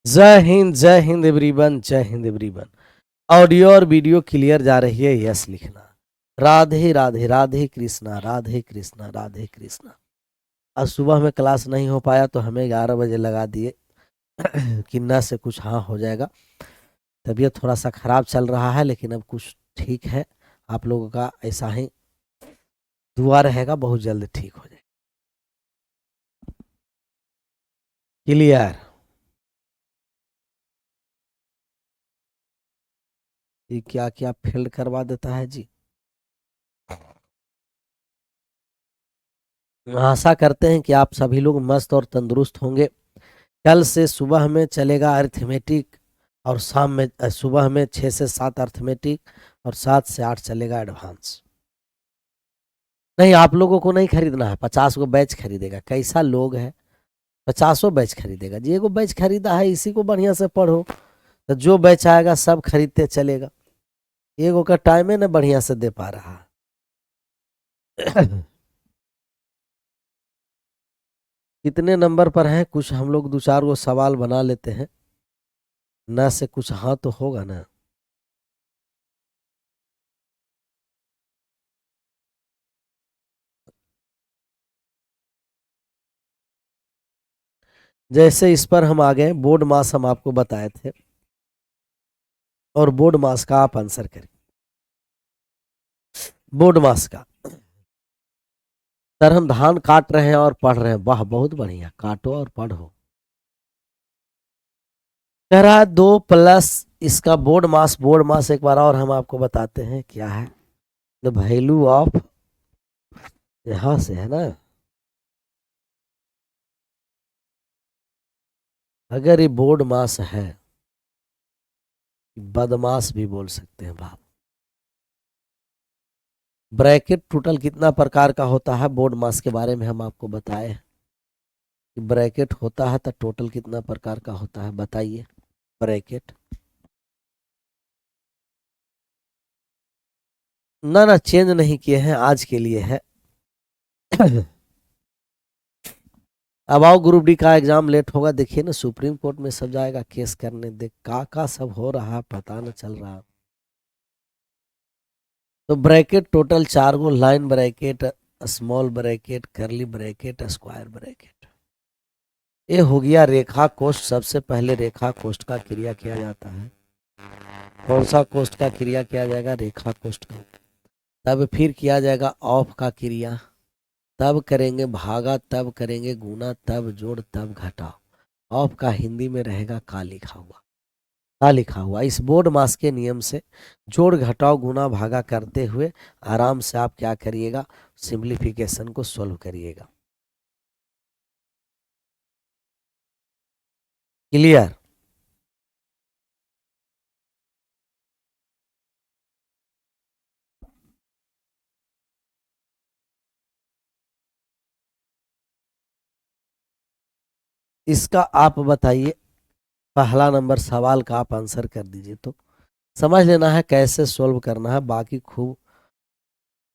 जय हिंद एवरीवन, जय Hind everyone. Audio और वीडियो क्लियर जा रही है? यस लिखना। राधे राधे, राधे कृष्णा, राधे कृष्णा, राधे कृष्णा। आज सुबह में क्लास नहीं हो पाया तो हमें 11 बजे लगा दिए किन्ना से कुछ हाँ हो जाएगा। तबीयत थोड़ा सा खराब चल रहा है लेकिन अब कुछ ठीक है। आप लोगों का ऐसा ही दुआ रहेगा, बहुत जल्द ठीक हो जाएगा। क्लियर? ये क्या क्या फील्ड करवा देता है जी। आशा करते हैं कि आप सभी लोग मस्त और तंदुरुस्त होंगे। कल से सुबह में चलेगा अरिथमेटिक और शाम में सुबह में 6 से 7 अरिथमेटिक और 7 से 8 चलेगा एडवांस। नहीं, आप लोगों को नहीं खरीदना है, 50 को बैच खरीदेगा। कैसा लोग है, 50 बैच खरीदेगा जी। एगो बैच खरीदा है, इसी को बढ़िया से पढ़ो तो जो बैच आएगा सब खरीदते चलेगा। एगो का टाइम है ना बढ़िया से दे पा रहा है। कितने नंबर पर हैं, कुछ हम लोग दो चार गो सवाल बना लेते हैं ना, से कुछ हाँ तो होगा ना। जैसे इस पर हम आ गए, बोर्ड मास हम आपको बताए थे और बोर्ड मास का आप आंसर करें। बोर्ड मास का सर, हम धान काट रहे हैं और पढ़ रहे हैं। वाह, बहुत बढ़िया, काटो और पढ़ो। कह रहा है 2 प्लस इसका बोर्ड मास। बोर्ड मास एक बार और हम आपको बताते हैं क्या है। द वैल्यू ऑफ, यहां से है ना, अगर ये बोर्ड मास है, बदमाश भी बोल सकते हैं बाप। ब्रैकेट टोटल कितना प्रकार का होता है, बोर्ड मास के बारे में हम आपको बताए कि ब्रैकेट होता है तो टोटल कितना प्रकार का होता है, बताइए। ब्रैकेट ना ना चेंज नहीं किए हैं, आज के लिए है। अब आओ, ग्रुप डी का एग्जाम लेट होगा, देखिए ना सुप्रीम कोर्ट में सब जाएगा केस करने, देख का सब हो रहा है, पता न चल रहा। तो ब्रैकेट टोटल 4 गो, line bracket, small bracket, curly bracket, square bracket. ये हो गया रेखा कोष्ठ। सबसे पहले रेखा कोष्ठ का क्रिया किया जाता है। कौन सा कोष्ठ का क्रिया किया जाएगा, रेखा कोष्ठ का। तब फिर किया जाएगा ऑफ का क्रिया, तब करेंगे भागा, तब करेंगे गुना, तब जोड़, तब घटाओ। ऑफ का हिंदी में रहेगा का लिखा हुआ, का लिखा हुआ। इस बोर्ड मास के नियम से जोड़ घटाओ गुना भागा करते हुए आराम से आप क्या करिएगा, सिंप्लीफिकेशन को सोल्व करिएगा। क्लियर? इसका आप बताइए, पहला नंबर सवाल का आप आंसर कर दीजिए। तो समझ लेना है कैसे सोल्व करना है, बाकी खूब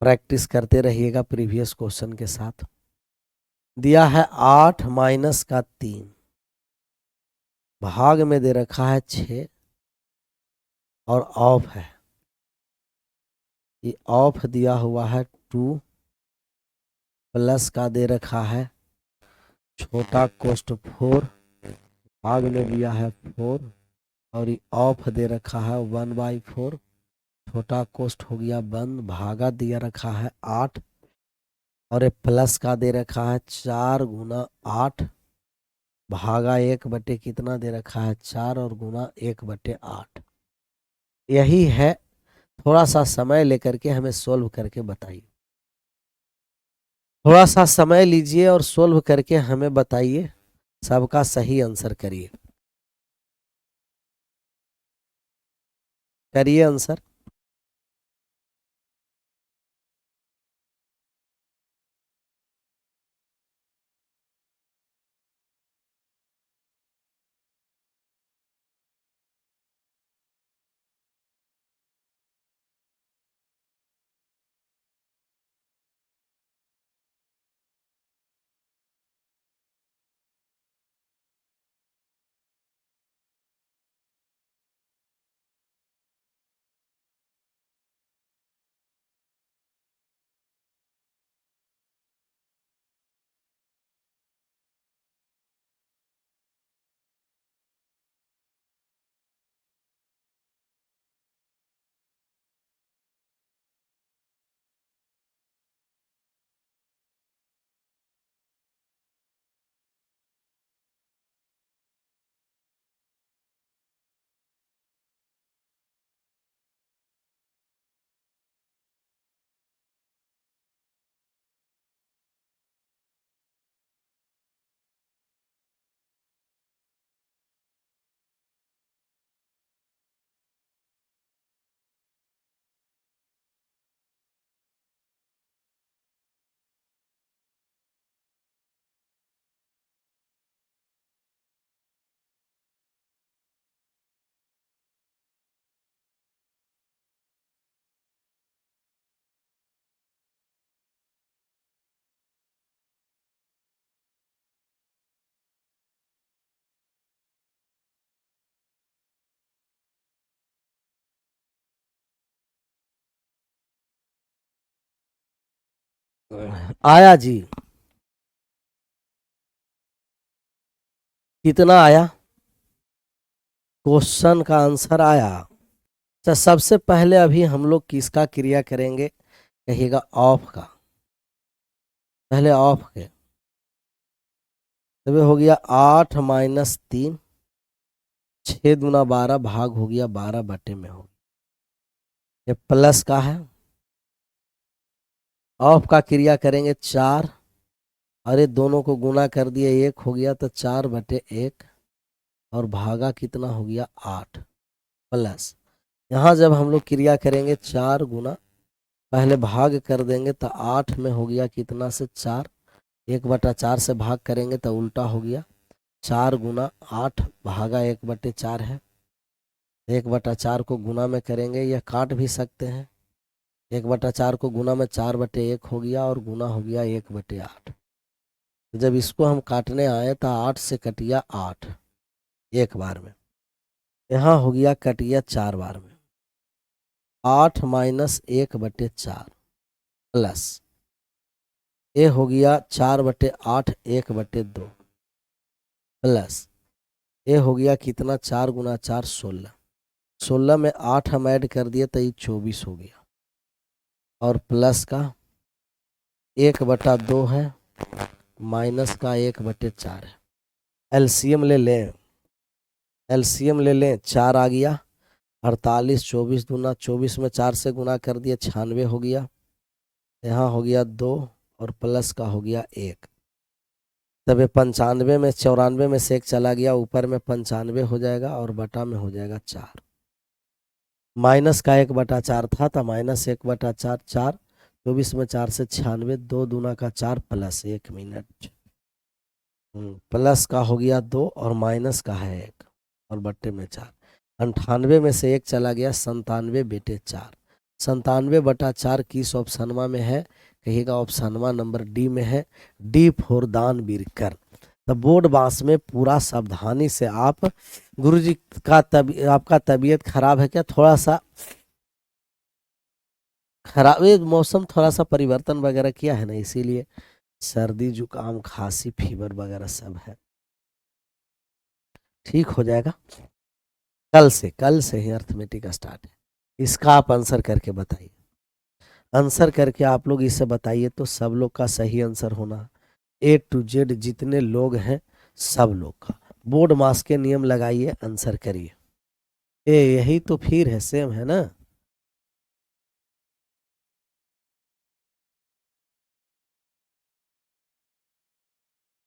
प्रैक्टिस करते रहिएगा प्रीवियस क्वेश्चन के साथ। दिया है 8 माइनस का 3, भाग में दे रखा है 6 और ऑफ है। ये ऑफ दिया हुआ है 2, प्लस का दे रखा है छोटा कोष्ट 4, भाग में दिया है 4 और ये ऑफ दे रखा है 1/4, छोटा कोष्ट हो गया बंद, भागा दिया रखा है 8 और ये प्लस का दे रखा है 4 गुना 8, भागा 1/, कितना दे रखा है 4 और गुना 1/8। यही है, थोड़ा सा समय लेकर के हमें सोल्व करके बताइए। थोड़ा सा समय लीजिए और सोल्व करके हमें बताइए, सबका सही आंसर करिए। करिए आंसर। आया जी, कितना आया? क्वेश्चन का आंसर आया। तो सबसे पहले अभी हम लोग किसका क्रिया करेंगे? कहिएगा ऑफ का। पहले ऑफ के, तब हो गया 8 - 3, 6 × 12 भाग हो गया 12 में हो गया। ये प्लस का है। ऑफ का क्रिया करेंगे 4, अरे दोनों को गुना कर दिए 1 हो गया, तो 4/1 और भागा कितना हो गया 8। प्लस यहाँ जब हम लोग क्रिया करेंगे 4 × पहले भाग कर देंगे तो 8 में हो गया कितना से 4, 1/4 से भाग करेंगे तो उल्टा हो गया 4 × 8 भागा 1/4 है। 1/4 को गुना में करेंगे या काट भी सकते हैं। 1/4 को गुना में 4/1 हो गया और गुना हो गया 1/8। जब इसको हम काटने आए तो 8 से कटिया 8 एक बार में, यहाँ हो गया कटिया 4 बार में। 8 - 1/4 प्लस ये हो गया 4/8 1/2 प्लस ये हो गया कितना 4 × 4 16। 16 में 8 हम ऐड कर दिए तो ये 24 हो गया और प्लस का 1/2 है माइनस का 1/4 है। एलसीएम ले लें, एलसीएम ले लें, 4 आ गया 48, 24 दूना 24 में 4 से गुना कर दिया 96 हो गया। यहाँ हो गया 2 और प्लस का हो गया 1। तब ये 95 में 94 में से 1 चला गया, ऊपर में 95 हो जाएगा और बटा में हो जाएगा 4। माइनस का 1/4 था तो माइनस 1/4 4, 24 में 4 से 96, 2 दूना का 4 प्लस 1 मिनट, प्लस का हो गया 2 और माइनस का है 1 और बट्टे में 4। 98 में से 1 चला गया 97/4। 97/4 किस ऑप्शनवा में है? कहिएगा ऑप्शनवा नंबर डी में है। डी फॉर दानवीर कर। तो बोर्ड बांस में पूरा सावधानी से आप, गुरुजी का आपका तबीयत खराब है क्या? थोड़ा सा खराब, ये मौसम थोड़ा सा परिवर्तन वगैरह किया है ना, इसीलिए सर्दी जुकाम खांसी फीवर वगैरह सब है। ठीक हो जाएगा। कल से ही अर्थमेटिक स्टार्ट है। इसका आप आंसर करके बताइए। आंसर करके आप लोग इसे बताइए तो सब लोग का सही आंसर होना। A to Z जितने लोग हैं सब लोग का बोर्ड मास के नियम लगाइए, आंसर करिए। यही तो फिर है, सेम है ना।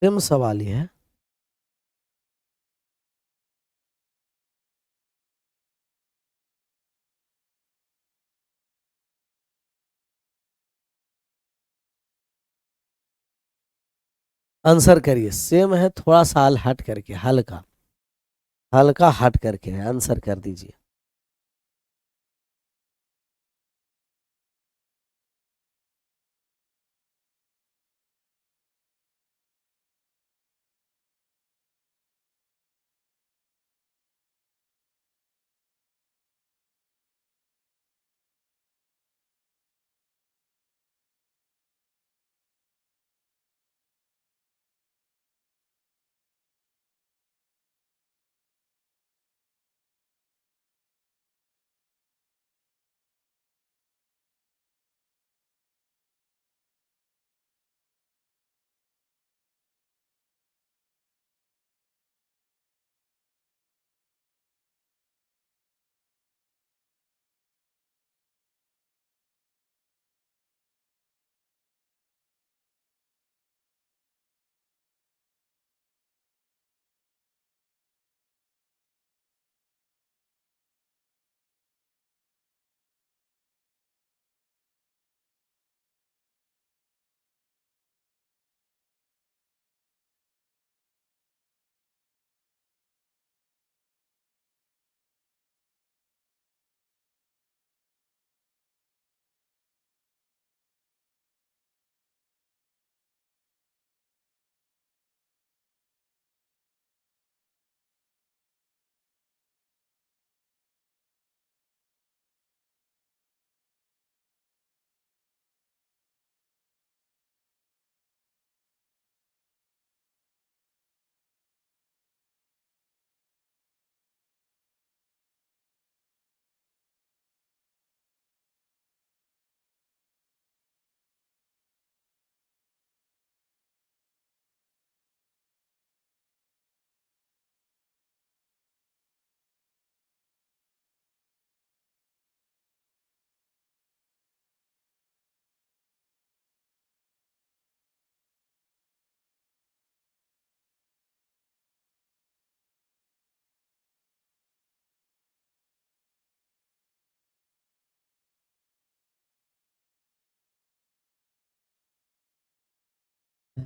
सेम सवाल ही है। आंसर करिए, सेम है, थोड़ा सा हट करके, हल्का हल्का हट करके है, आंसर कर दीजिए।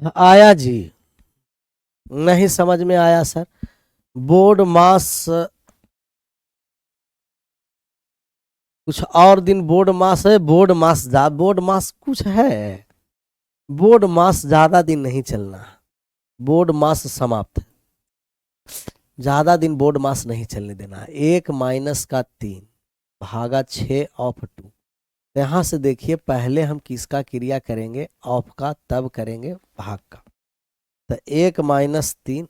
आया जी? नहीं समझ में आया सर। बोर्ड मास कुछ और दिन बोर्ड मास है, बोर्ड मास कुछ है। बोर्ड मास ज्यादा दिन नहीं चलना, बोर्ड मास समाप्त है, ज्यादा दिन बोर्ड मास नहीं चलने देना है। 1 - 3 भागा 6 ऑफ 2। यहां से देखिए पहले हम किसका क्रिया करेंगे, ऑफ का, तब करेंगे भाग का। तो 1 - 3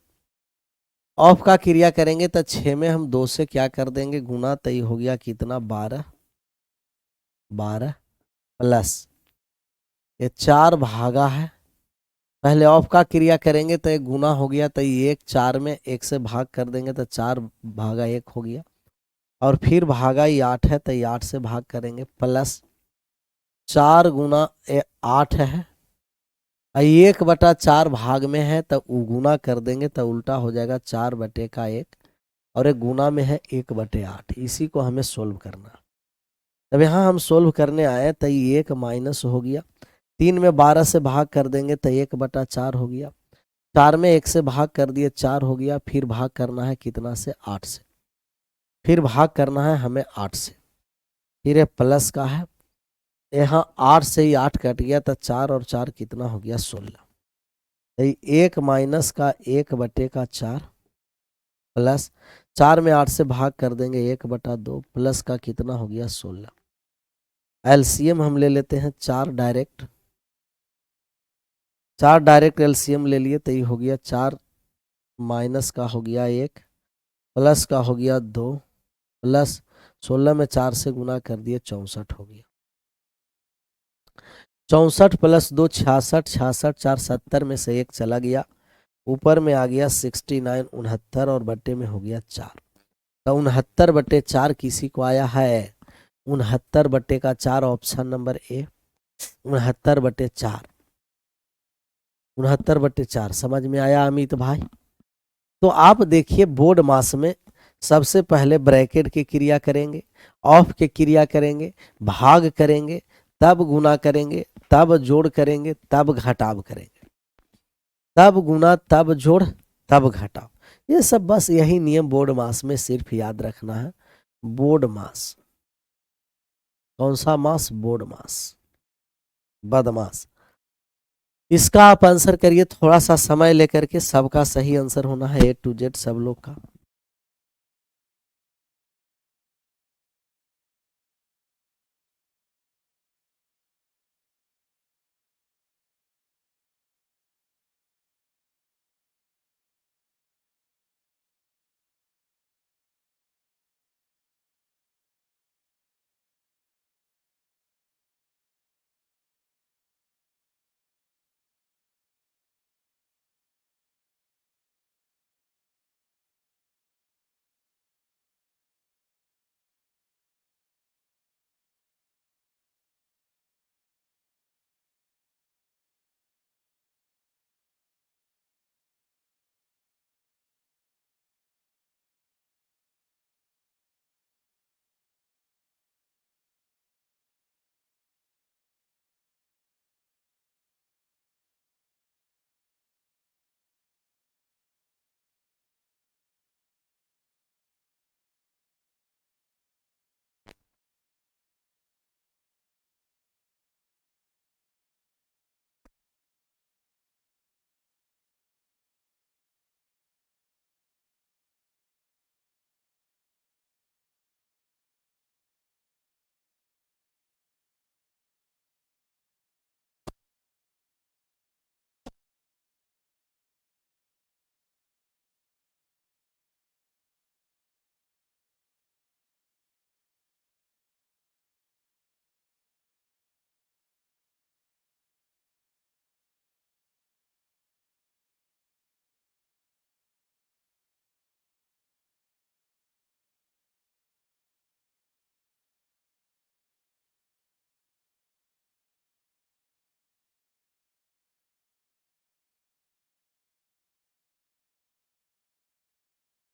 ऑफ का क्रिया करेंगे तो 6 में हम 2 से क्या कर देंगे गुना, तो ये हो गया कितना 12, 12 प्लस ये 4 भागा है, पहले ऑफ का क्रिया करेंगे तो एक गुना हो गया, तो ये 4 में 1 से भाग कर देंगे तो 4 भागा 1 हो गया, और फिर भागा ये 8 है तो ये 8 से भाग करेंगे, प्लस 4 गुना 8 है, 1/4 भाग में है तो गुना कर देंगे तो उल्टा हो जाएगा 4/1, और एक गुना में है 1/8। इसी को हमें सोल्व करना। तब यहाँ हम सोल्व करने आए तो ये 1 माइनस हो गया, 3 में 12 से भाग कर देंगे तो 1/4 हो गया, 4 में 1 से भाग कर दिए 4 हो गया, फिर भाग करना है कितना से, 8 से, फिर भाग करना है हमें 8 से, फिर ये प्लस का है, यहाँ 8 से ही 8 कट गया तो 4 और 4 कितना हो गया 16। 1 माइनस का 1/4 प्लस 4 में 8 से भाग कर देंगे 1/2 प्लस का कितना हो गया 16। एलसीएम हम ले लेते हैं 4 डायरेक्ट, 4 डायरेक्ट एलसीएम ले लिए तो ये हो गया 4 माइनस का हो गया 1 प्लस का हो गया 2 प्लस 16 में 4 से गुना कर दिए 64 हो गया। 64 प्लस 2 66, 66 4 70 में से 1 चला गया, ऊपर में आ गया 69 69 और बट्टे में हो गया 4। तो 69/4 किसी को आया है, 69/4 ऑप्शन नंबर ए, 69/4, 69/4 समझ में आया अमित भाई? तो आप देखिए बोर्ड मास में सबसे पहले ब्रैकेट की क्रिया करेंगे, ऑफ की क्रिया करेंगे, भाग करेंगे, तब गुना करेंगे, तब जोड़ करेंगे, तब घटाव करेंगे, तब गुना, तब जोड़, तब घटाव। ये सब बस यही नियम बोर्ड मास में सिर्फ याद रखना है। बोर्ड मास, कौन सा मास, बोर्ड मास, बदमाश। इसका आप आंसर करिए, थोड़ा सा समय लेकर के, सबका सही आंसर होना है A to Z सब लोग का।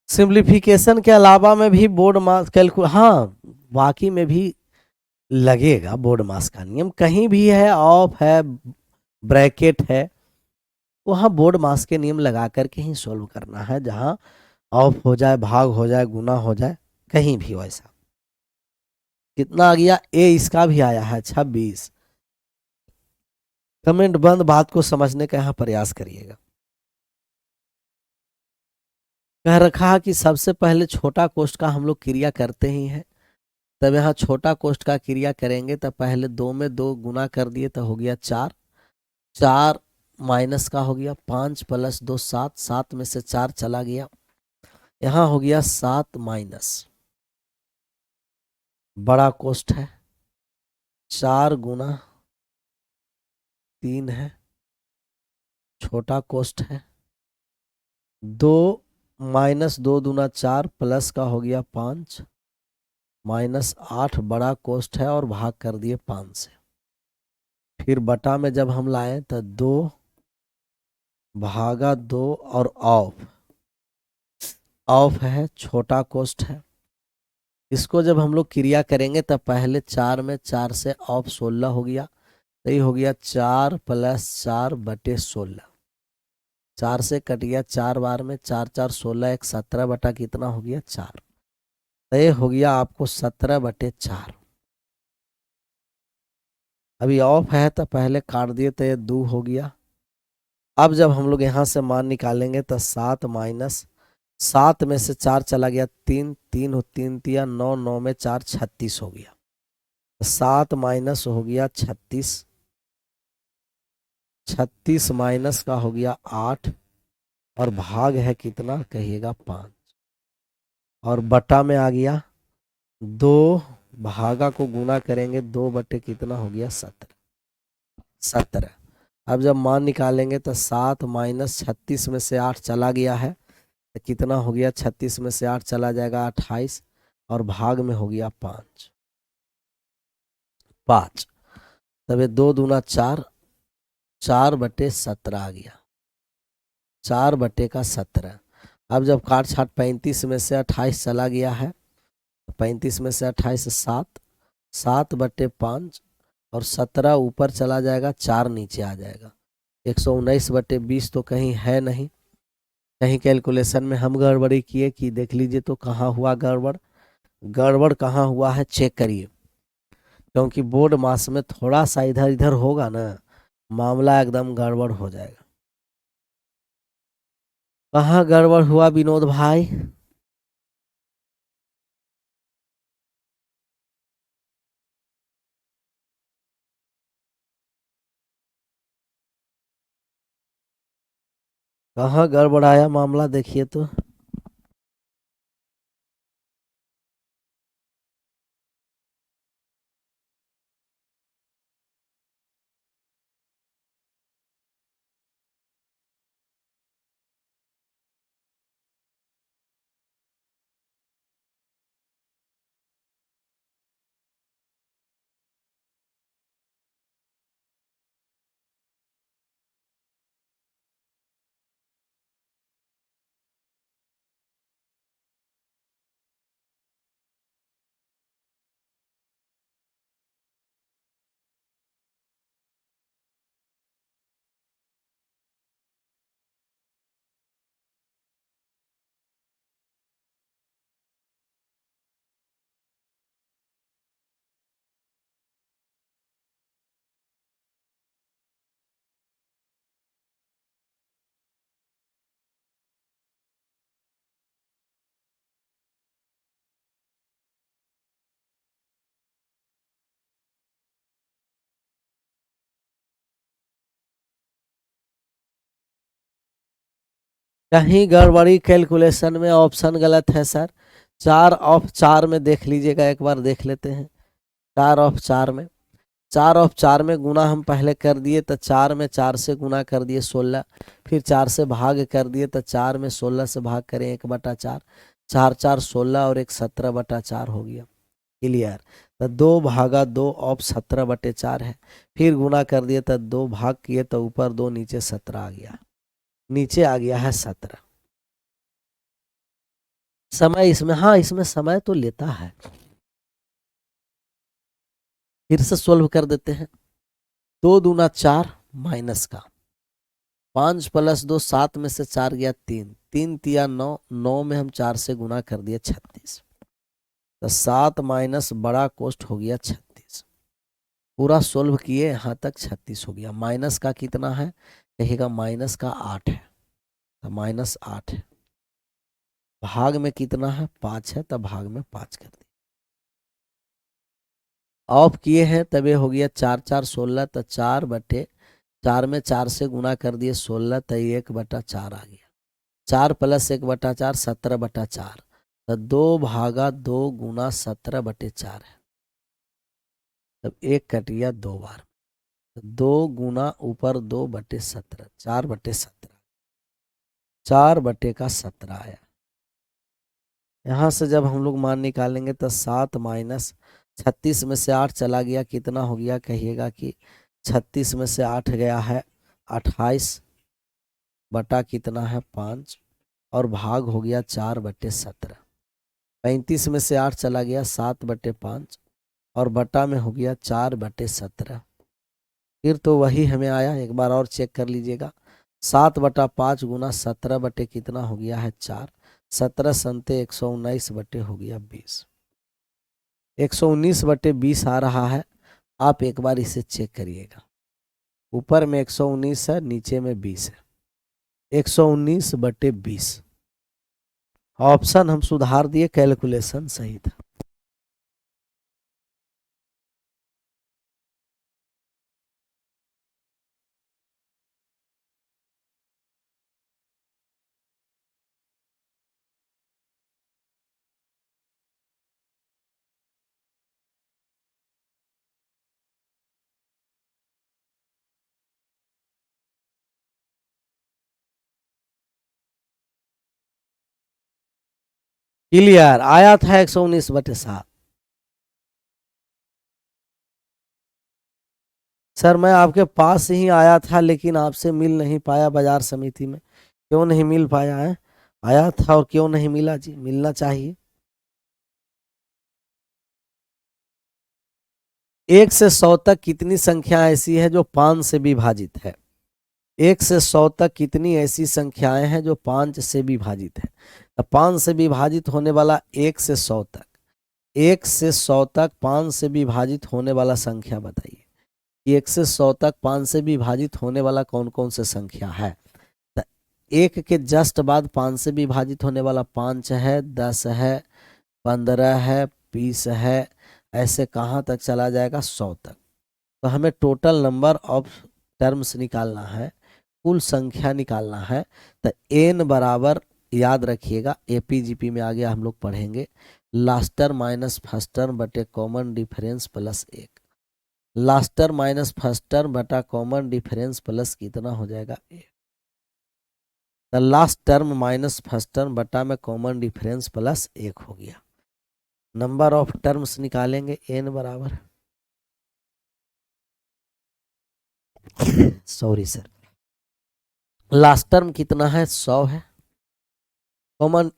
सिंप्लीफिकेशन के अलावा में भी बोर्ड मास हाँ, बाकी में भी लगेगा बोर्ड मास का नियम, कहीं भी है, ऑफ है, ब्रैकेट है, वहाँ बोर्ड मास के नियम लगा करके ही सोल्व करना है, जहाँ ऑफ हो जाए, भाग हो जाए, गुना हो जाए, कहीं भी वैसा। कितना आ गया? ए इसका भी आया है 26। कमेंट बंद, बात को समझने का यहाँ प्रयास करिएगा। कह रखा है कि सबसे पहले छोटा कोष्ठ का हम लोग क्रिया करते ही हैं, तब यहाँ छोटा कोष्ठ का क्रिया करेंगे तब पहले 2 में 2 गुना कर दिए तो हो गया 4, 4 माइनस का हो गया 5 प्लस 2 7, 7 में से 4 चला गया, यहाँ हो गया 7 माइनस बड़ा कोष्ठ है 4 गुना 3 है, छोटा कोष्ठ है 2 माइनस 2 दूना 4 प्लस का हो गया 5 माइनस 8 बड़ा कोष्ठ है और भाग कर दिए 5 से। फिर बटा में जब हम लाए तो 2 भागा 2 और ऑफ, ऑफ है छोटा कोष्ठ है। इसको जब हम लोग क्रिया करेंगे तब पहले 4 में 4 से ऑफ 16 हो गया, तो ये हो गया 4 प्लस 4 बटे 16, 4 से कट गया 4 बार में, 4 4 16, एक 17 बटा कितना हो गया 4, तो ये हो गया आपको 17 बटे 4। अभी ऑफ है तो पहले काट दिए तो ये 2 हो गया। अब जब हम लोग यहाँ से मान निकालेंगे तो 7 माइनस 7 में से 4 चला गया 3, 3 हो 3 तिया 9, 9 में 4 36 हो गया, 7 माइनस हो गया 36, 36 माइनस का हो गया 8 और भाग है कितना कहिएगा 5, और बटा में आ गया 2, भागा को गुना करेंगे 2 बटे कितना हो गया 17, 17। अब जब मान निकालेंगे तो 7 माइनस 36 में से 8 चला गया है तो कितना हो गया, 36 में से 8 चला जाएगा 28 और भाग में हो गया 5, 5। तब ये 2 दूना 4, 4 बटे 17 आ गया, 4 बटे का 17। अब जब काट छाट 35 में से 28 चला गया है, 35 में से 28 7, 7 बटे 5 और 17 ऊपर चला जाएगा, 4 नीचे आ जाएगा, 119 बटे 20 तो कहीं है नहीं, कहीं कैलकुलेशन में हम गड़बड़ी किए कि देख लीजिए तो कहाँ हुआ गड़बड़, गड़बड़ कहाँ हुआ है चेक करिए, क्योंकि बोर्ड मास में थोड़ा सा इधर इधर होगा ना, मामला एकदम गड़बड़ हो जाएगा। कहाँ गड़बड़ हुआ विनोद भाई? कहाँ गड़बड़ाया मामला देखिए तो। कहीं गड़बड़ी कैलकुलेशन में, ऑप्शन गलत है सर। 4 ऑफ 4 में देख लीजिएगा, एक बार देख लेते हैं। 4 ऑफ 4 में, 4 ऑफ 4 में गुना हम पहले कर दिए तो 4 में 4 से गुना कर दिए 16, फिर 4 से भाग कर दिए तो 4 में 16 से भाग करें 1/4, 4 4 16 और 1 17/4 हो गया। क्लियर? तो 2 भागा 2 ऑफ 17/4 है, फिर गुना कर दिए तो 2 भाग किए तो ऊपर 2 नीचे 17 आ गया, नीचे आ गया है 17। समय इसमें, हाँ इसमें समय तो लेता है। फिर से सोल्व कर देते हैं। 2 दूना 4 माइनस का 5 + 2 7 में से 4 गया 3, 3 तिया 9, 9 में हम 4 से गुना कर दिए 36, तो 7 माइनस बड़ा कोष्ट हो गया 36। पूरा सोल्व किए यहाँ तक 36 हो गया। माइनस का कितना है कहिएगा, माइनस का 8 है, तो -8 है। भाग में कितना है 5 है, तब भाग में 5 कर दिए। ऑफ किए हैं तब ये हो गया 4 4 16, तो 4/4 में 4 से गुना कर दिए 16, तो 1/4 आ गया। 4 + 1/4 17/4, तो 2/2 गुना 17/4 है, तब 1 कट गया 2 बार, तो 2 गुना ऊपर 2/17, 4/17, 4/17 आया। यहाँ से जब हम लोग मान निकालेंगे तो 7 माइनस 36 में से 8 चला गया, कितना हो गया कहिएगा कि 36 में से 8 गया है 28 बटा कितना है 5, और भाग हो गया 4/17। 35 में से 8 चला गया 7/5, और बटा में हो गया 4/17। फिर तो वही हमें आया, एक बार और चेक कर लीजिएगा। 7/5 गुना 17 बटे कितना हो गया है 4, 17 संते 119 बटे हो गया 20, 119/20 आ रहा है। आप एक बार इसे चेक करिएगा, ऊपर में 119 है, नीचे में 20 है, 119/20। ऑप्शन हम सुधार दिए, कैलकुलेशन सही था। क्लियर आया था 119/7। सर मैं आपके पास ही आया था, लेकिन आपसे मिल नहीं पाया बाजार समिति में। क्यों नहीं मिल पाया है? आया था और क्यों नहीं मिला जी, मिलना चाहिए। 1 से 100 तक कितनी संख्या ऐसी है जो 5 से विभाजित है? 1 से 100 तक कितनी ऐसी संख्याएं हैं जो 5 से विभाजित है? तो 5 से विभाजित होने वाला 1 से 100 तक, 1 से 100 तक 5 से विभाजित होने वाला संख्या बताइए। 1 से 100 तक 5 से विभाजित होने वाला कौन कौन से संख्या है? तो 1 के जस्ट बाद 5 से विभाजित होने वाला 5 है, 10 है, 15 है, 20 है, ऐसे कहाँ तक चला जाएगा 100 तक। तो हमें टोटल नंबर ऑफ टर्म्स निकालना है, कुल संख्या निकालना है। तो n बराबर याद रखिएगा, एपीजीपी में आगे हम लोग पढ़ेंगे, last term minus first term बटे common difference plus 1। Last term minus first term बटा कॉमन डिफरेंस प्लस कितना हो जाएगा 1। तो last term minus first term बटा में कॉमन डिफरेंस प्लस 1 हो गया। नंबर ऑफ टर्म्स निकालेंगे, n बराबर, सॉरी सर, लास्ट टर्म कितना है 100 है, कॉमन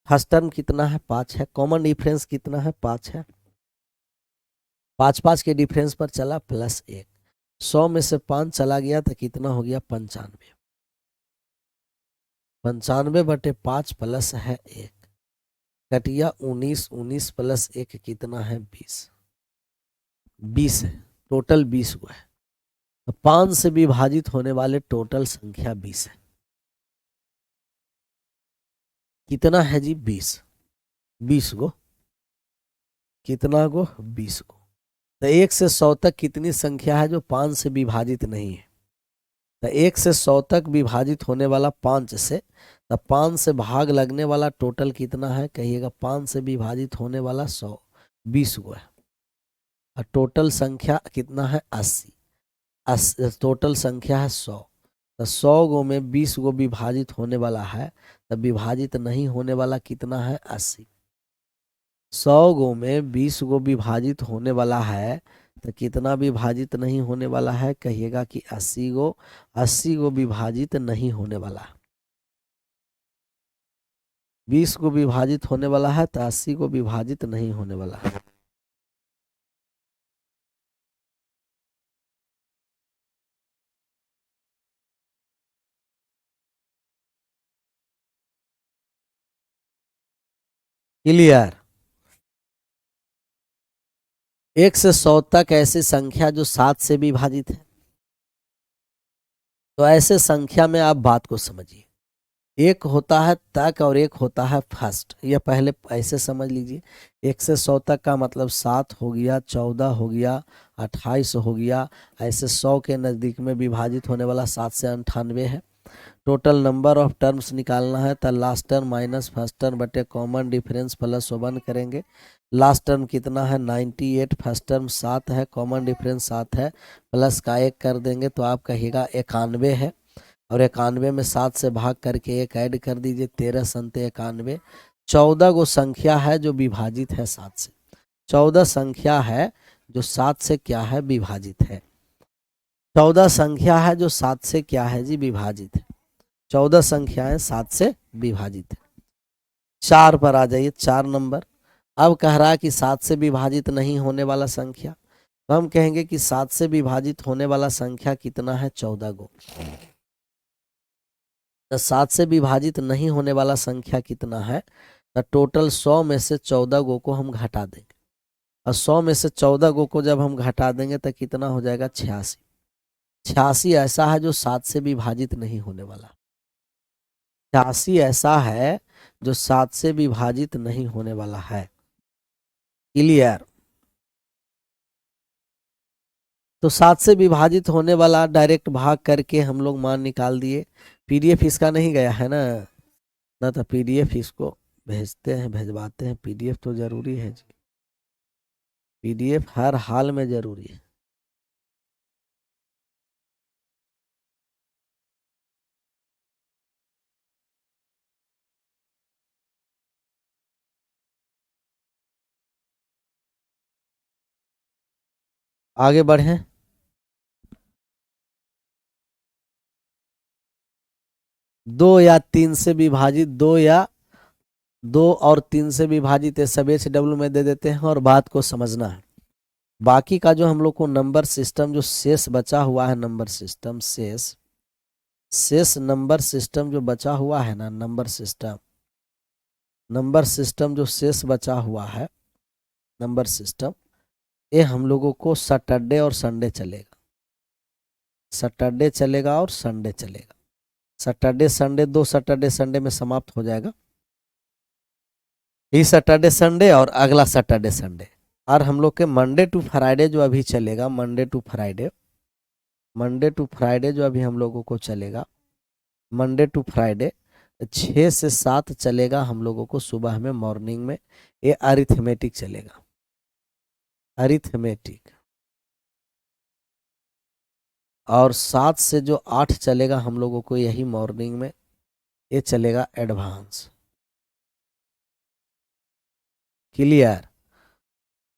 फर्स्ट टर्म कितना है 5 है, कॉमन डिफरेंस कितना है 5 है, 5 5 के डिफरेंस पर चला प्लस 1। 100 में से 5 चला गया तो कितना हो गया 95। 95/5 प्लस है 1, कटिया 19, 19 प्लस 1 कितना है 20, 20 है, टोटल 20 हुआ है। तो 5 से विभाजित होने वाले टोटल संख्या 20 है। कितना है जी 20, 20 गो, कितना गो 20 गो। तो 1 से 100 तक कितनी संख्या है जो 5 से विभाजित नहीं है? तो 1 से 100 तक विभाजित होने वाला 5 से, तो 5 से भाग लगने वाला टोटल कितना है कहिएगा, 5 से विभाजित होने वाला 100, 20 गो है। और टोटल संख्या कितना है 80, टोटल संख्या है 100। तो 100 गो में 20 गो विभाजित होने वाला है, तो विभाजित नहीं होने वाला कितना है 80। 100 गो में 20 गो विभाजित होने वाला है, तो कितना विभाजित नहीं होने वाला है कहिएगा कि 80 गो, 80 गो विभाजित नहीं होने वाला है। 20 को विभाजित होने वाला है तो 80 को विभाजित नहीं होने वाला है। क्लियर। 1 से 100 तक ऐसी संख्या जो 7 से विभाजित है। तो ऐसे संख्या में आप बात को समझिए, एक होता है तक और एक होता है फर्स्ट। यह पहले ऐसे समझ लीजिए। 1 से 100 तक का मतलब 7 हो गया, 14 हो गया, 28 हो गया। ऐसे 100 के नज़दीक में विभाजित होने वाला 7 से 98 है। टोटल नंबर ऑफ टर्म्स निकालना है तो last term minus first term बटे कॉमन डिफरेंस प्लस 1 करेंगे। लास्ट टर्म कितना है 98, फर्स्ट टर्म 7 है, कॉमन डिफरेंस 7 है, प्लस का 1 कर देंगे तो आप कहिएगा 91 है। और 91 में 7 से भाग करके 1 ऐड कर दीजिए, 13 संते 91। 14 गो संख्या है जो विभाजित है 7 से। 14 संख्या है जो 7 से क्या है विभाजित है। 14 संख्या है जो 7 से क्या है जी विभाजित है। 14 संख्याएं 7 से विभाजित है। 4 पर आ जाइए, 4 नंबर। अब कह रहा है कि 7 से विभाजित नहीं होने वाला संख्या, तो हम कहेंगे कि 7 से विभाजित होने वाला संख्या कितना है 14 गो। तो 7 से विभाजित नहीं होने वाला संख्या कितना है, तो टोटल 100 में से 14 गो को हम घटा देंगे। और 100 में से 14 गो को जब हम घटा देंगे तो कितना हो जाएगा 86। 86 ऐसा है जो 7 से विभाजित नहीं होने वाला। 86 ऐसा है जो 7 से विभाजित नहीं होने वाला है। क्लियर। तो 7 से विभाजित होने वाला डायरेक्ट भाग करके हम लोग मान निकाल दिए। पीडीएफ इसका नहीं गया है ना, ना तो पीडीएफ इसको भेजते हैं, भेजवाते हैं। पीडीएफ तो जरूरी है जी, पीडीएफ हर हाल में जरूरी है। आगे बढ़े। 2 या 3 से विभाजित, 2 और 3 से विभाजित ये सब HW में दे देते हैं और बात को समझना है। बाकी का जो हम लोग को नंबर सिस्टम जो शेष बचा हुआ है, नंबर सिस्टम शेष नंबर सिस्टम जो बचा हुआ है ना, नंबर सिस्टम जो शेष बचा हुआ है नंबर सिस्टम, ये हम लोगों को सैटरडे और संडे चलेगा। सैटरडे चलेगा और संडे चलेगा। सैटरडे संडे, 2 सैटरडे संडे में समाप्त हो जाएगा। ये सैटरडे संडे और अगला सैटरडे संडे। और हम लोग के मंडे टू फ्राइडे जो अभी चलेगा, मंडे टू फ्राइडे जो अभी हम लोगों को चलेगा, मंडे टू फ्राइडे 6 से 7 चलेगा हम लोगों को सुबह में, मॉर्निंग में। ये अरिथमेटिक चलेगा, अरिथमेटिक। और 7 से जो 8 चलेगा हम लोगों को यही मॉर्निंग में, ये चलेगा एडवांस। क्लियर।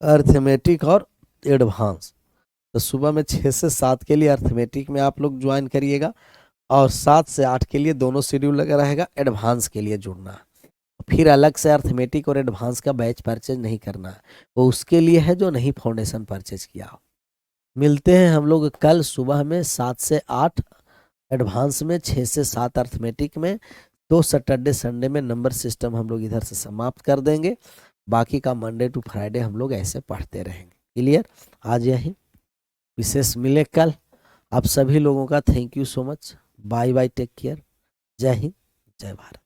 अरिथमेटिक और एडवांस। तो सुबह में 6 से 7 के लिए अरिथमेटिक में आप लोग ज्वाइन करिएगा, और 7 से 8 के लिए दोनों शेड्यूल लगा रहेगा, एडवांस के लिए जुड़ना है। फिर अलग से अरिथमेटिक और एडवांस का बैच परचेज नहीं करना है, वो उसके लिए है जो नहीं फाउंडेशन परचेज किया हो। मिलते हैं हम लोग कल सुबह में 7 से 8 एडवांस में, 6 से 7 अरिथमेटिक में। 2 सैटरडे संडे में नंबर सिस्टम हम लोग इधर से समाप्त कर देंगे। बाकी का मंडे टू फ्राइडे हम लोग ऐसे पढ़ते रहेंगे। क्लियर। आज यही विशेष मिले कल। आप सभी लोगों का thank you so much. Bye bye, take care. जय हिंद, जय भारत।